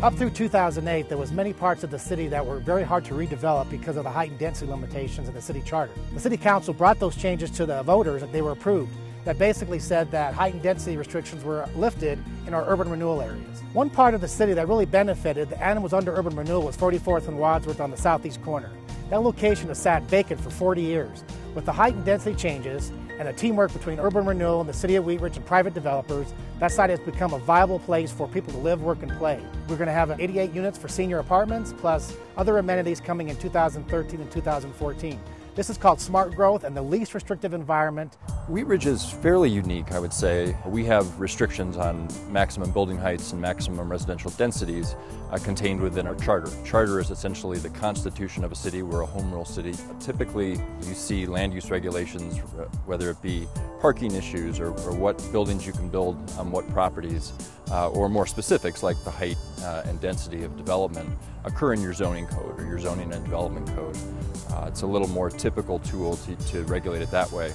Up through 2008, there was many parts of the city that were very hard to redevelop because of the height and density limitations in the city charter. The city council brought those changes to the voters and they were approved. That basically said that height and density restrictions were lifted in our urban renewal areas. One part of the city that really benefited and was under urban renewal was 44th and Wadsworth on the southeast corner. That location has sat vacant for 40 years. With the height and density changes and the teamwork between urban renewal and the city of Wheat Ridge and private developers, that site has become a viable place for people to live, work, and play. We're going to have 88 units for senior apartments, plus other amenities coming in 2013 and 2014. This is called smart growth and the least restrictive environment. Wheat Ridge is fairly unique, I would say. We have restrictions on maximum building heights and maximum residential densities contained within our charter. Charter is essentially the constitution of a city. We're a home rule city. Typically, you see land use regulations, whether it be parking issues or what buildings you can build on what properties, or more specifics like the height and density of development occur in your zoning code or your zoning and development code. It's a little more typical tool to regulate it that way.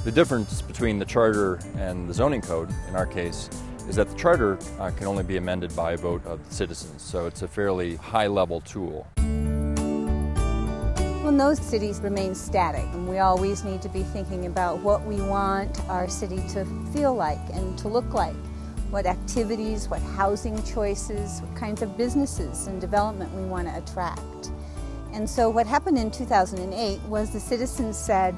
The difference between the charter and the zoning code, in our case, is that the charter can only be amended by a vote of the citizens, so it's a fairly high-level tool. Well, no cities remain static, and we always need to be thinking about what we want our city to feel like and to look like. What activities, what housing choices, what kinds of businesses and development we want to attract. And so what happened in 2008 was the citizens said,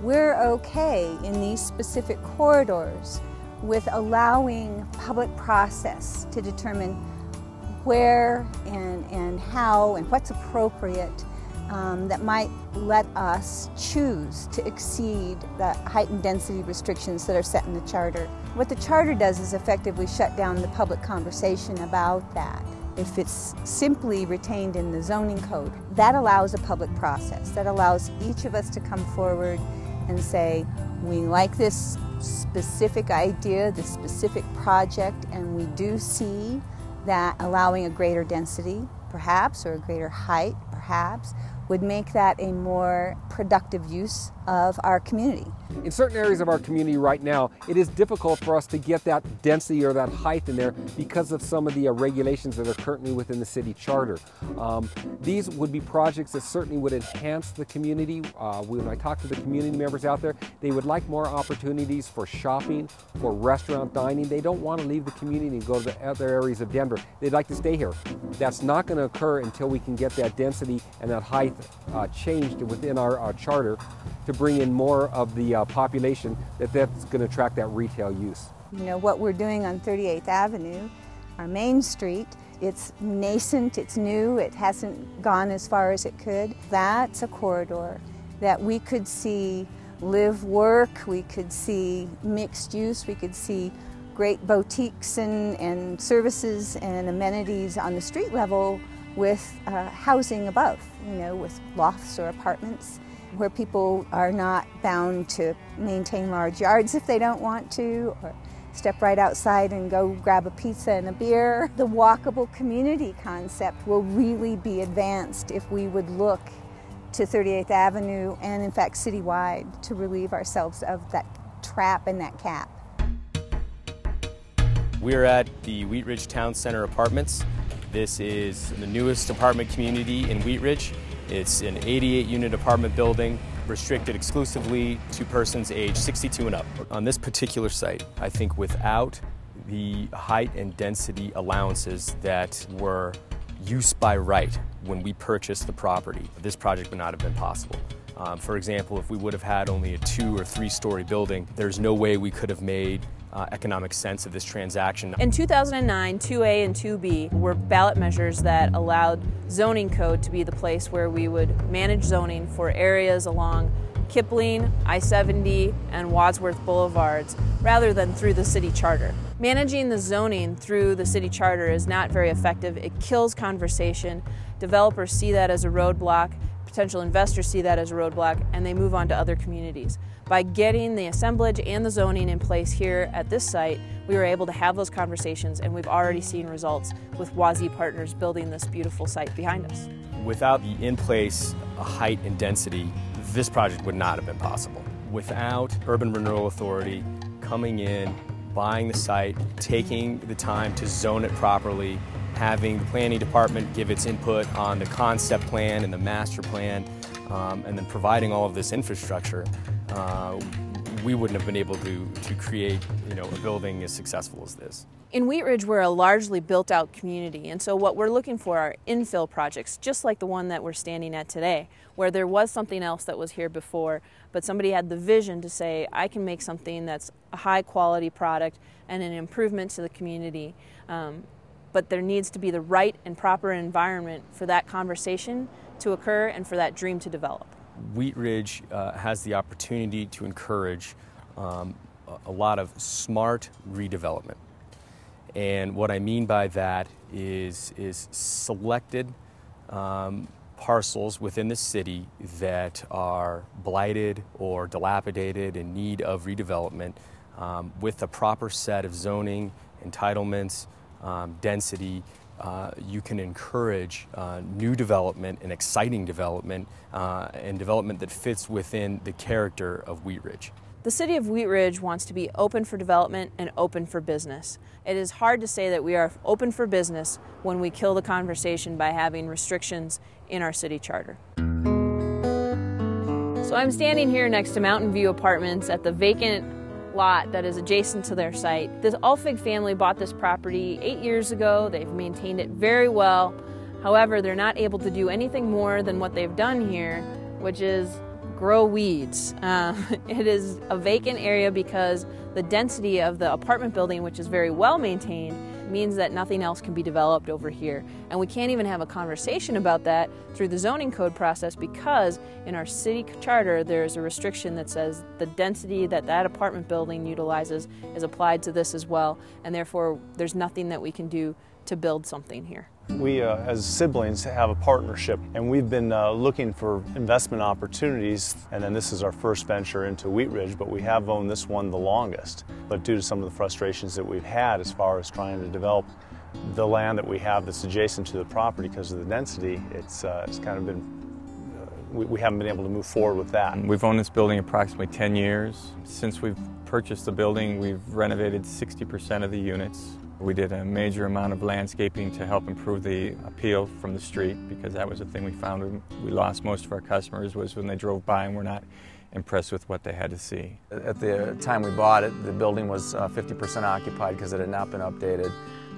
we're okay in these specific corridors with allowing public process to determine where and how and what's appropriate that might let us choose to exceed the height and density restrictions that are set in the charter. What the charter does is effectively shut down the public conversation about that. If it's simply retained in the zoning code, that allows a public process. That allows each of us to come forward and say, we like this specific idea, this specific project, and we do see that allowing a greater density, perhaps, or a greater height, perhaps, would make that a more productive use of our community. In certain areas of our community right now, it is difficult for us to get that density or that height in there because of some of the regulations that are currently within the city charter. These would be projects that certainly would enhance the community. When I talk to the community members out there, they would like more opportunities for shopping, for restaurant dining. They don't want to leave the community and go to the other areas of Denver. They'd like to stay here. That's not going to occur until we can get that density and that height changed within our charter to bring in more of the population that's going to attract that retail use. You know, what we're doing on 38th Avenue, our main street, it's nascent, it's new, it hasn't gone as far as it could. That's a corridor that we could see live work, we could see mixed use, we could see great boutiques and services and amenities on the street level with housing above, you know, with lofts or apartments where people are not bound to maintain large yards if they don't want to, or step right outside and go grab a pizza and a beer. The walkable community concept will really be advanced if we would look to 38th Avenue and in fact citywide to relieve ourselves of that trap and that cap. We're at the Wheat Ridge Town Center Apartments. This is the newest apartment community in Wheat Ridge. It's an 88-unit apartment building restricted exclusively to persons age 62 and up. On this particular site, I think without the height and density allowances that were used by right when we purchased the property, this project would not have been possible. For example, if we would have had only a 2- or 3-story building, there's no way we could have made economic sense of this transaction. In 2009, 2A and 2B were ballot measures that allowed zoning code to be the place where we would manage zoning for areas along Kipling, I-70, and Wadsworth Boulevards, rather than through the city charter. Managing the zoning through the city charter is not very effective. It kills conversation. Developers see that as a roadblock, potential investors see that as a roadblock, and they move on to other communities. By getting the assemblage and the zoning in place here at this site, we were able to have those conversations, and we've already seen results with Wazee Partners building this beautiful site behind us. Without the in-place height and density, this project would not have been possible. Without Urban Renewal Authority coming in, buying the site, taking the time to zone it properly, having the planning department give its input on the concept plan and the master plan, and then providing all of this infrastructure, we wouldn't have been able to create, a building as successful as this. In Wheat Ridge, we're a largely built-out community, and so what we're looking for are infill projects, just like the one that we're standing at today, where there was something else that was here before, but somebody had the vision to say, I can make something that's a high-quality product and an improvement to the community, but there needs to be the right and proper environment for that conversation to occur and for that dream to develop. Wheat Ridge has the opportunity to encourage a lot of smart redevelopment. And what I mean by that is selected parcels within the city that are blighted or dilapidated in need of redevelopment with a proper set of zoning, entitlements, density. You can encourage new development and exciting development and development that fits within the character of Wheat Ridge. The city of Wheat Ridge wants to be open for development and open for business. It is hard to say that we are open for business when we kill the conversation by having restrictions in our city charter. So I'm standing here next to Mountain View Apartments at the vacant lot that is adjacent to their site. The Alfig family bought this property 8 years ago. They've maintained it very well. However, they're not able to do anything more than what they've done here, which is grow weeds. It is a vacant area because the density of the apartment building, which is very well maintained, means that nothing else can be developed over here. And we can't even have a conversation about that through the zoning code process because in our city charter there's a restriction that says the density that that apartment building utilizes is applied to this as well, and therefore there's nothing that we can do to build something here. We as siblings have a partnership, and we've been looking for investment opportunities, and then this is our first venture into Wheat Ridge, but we have owned this one the longest. But due to some of the frustrations that we've had as far as trying to develop the land that we have that's adjacent to the property because of the density, it's kind of been, we haven't been able to move forward with that. We've owned this building approximately 10 years. Since we've purchased the building, we've renovated 60% of the units. We did a major amount of landscaping to help improve the appeal from the street, because that was the thing we found we lost most of our customers was when they drove by and were not impressed with what they had to see. At the time we bought it, the building was 50% occupied because it had not been updated.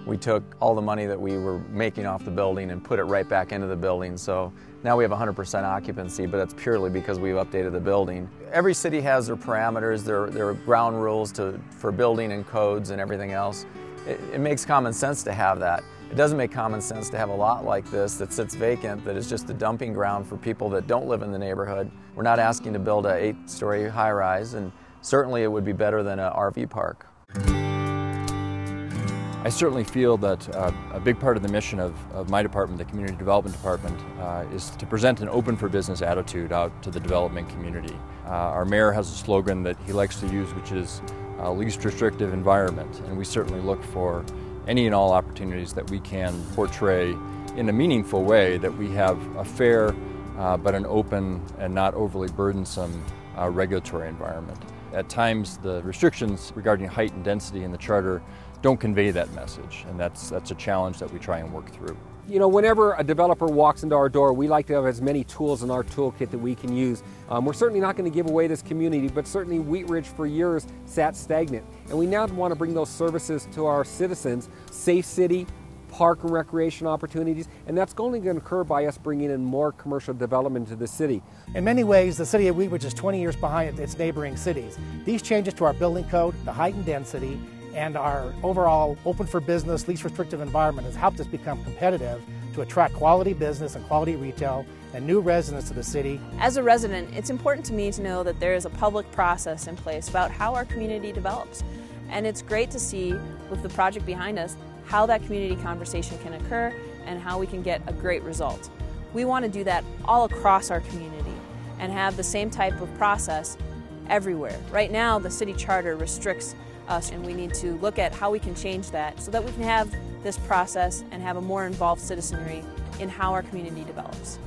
We took all the money that we were making off the building and put it right back into the building. So now we have 100% occupancy, but that's purely because we've updated the building. Every city has their parameters, their ground rules for building and codes and everything else. It makes common sense to have that. It doesn't make common sense to have a lot like this that sits vacant, that is just a dumping ground for people that don't live in the neighborhood. We're not asking to build a 8-story high-rise, and certainly it would be better than an RV park. I certainly feel that a big part of the mission of my department, the Community Development Department, is to present an open for business attitude out to the development community. Our mayor has a slogan that he likes to use, which is least restrictive environment, and we certainly look for any and all opportunities that we can portray in a meaningful way that we have a fair but an open and not overly burdensome regulatory environment. At times the restrictions regarding height and density in the charter don't convey that message, and that's a challenge that we try and work through. You know, whenever a developer walks into our door, we like to have as many tools in our toolkit that we can use. We're certainly not going to give away this community, but certainly Wheat Ridge for years sat stagnant. And we now want to bring those services to our citizens, safe city, park and recreation opportunities, and that's only going to occur by us bringing in more commercial development to the city. In many ways, the city of Wheat Ridge is 20 years behind its neighboring cities. These changes to our building code, the height and density, and our overall open for business, least restrictive environment has helped us become competitive to attract quality business and quality retail and new residents to the city. As a resident, it's important to me to know that there is a public process in place about how our community develops. And it's great to see, with the project behind us, how that community conversation can occur and how we can get a great result. We want to do that all across our community and have the same type of process everywhere. Right now, the city charter restricts us, and we need to look at how we can change that so that we can have this process and have a more involved citizenry in how our community develops.